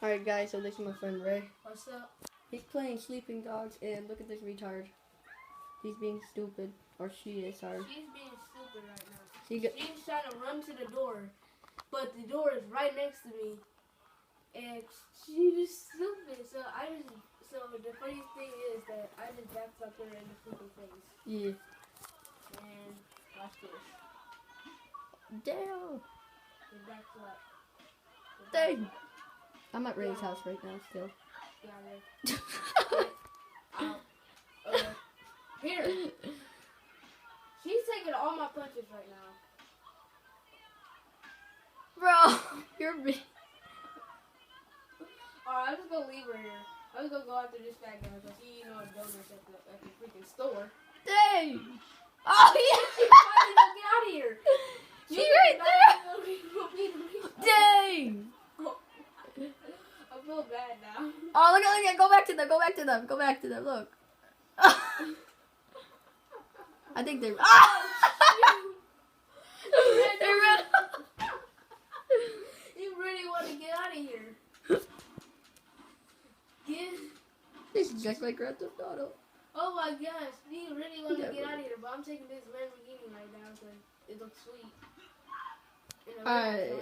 Alright guys, so this is my friend Ray. What's up? He's playing Sleeping Dogs and look at this retard. He's being stupid. Or she is, sorry. She's being stupid right now. She's trying to run to the door, but the door is right next to me. And she's stupid. So the funniest thing is that I just backflipped her in the freaking face. Yeah. And watch this. Damn. The backflip. Dang. I'm at Ray's house right now still. Yeah, Ray. Here. She's taking all my punches right now. Bro, you're me. Alright, I'm just gonna leave her here. I'm just gonna go after this fat guy because he donuts at the freaking store. Dang. Oh yeah. She's finally gonna get out of here. She's right there. Dang. I feel bad now. Oh look at go back to them, look. I think they're they ran. You really want to get out of here. This is just like Grand Theft Auto. Oh my gosh, you really want to get out of here, but I'm taking this Lamborghini right now because it looks sweet. Alright.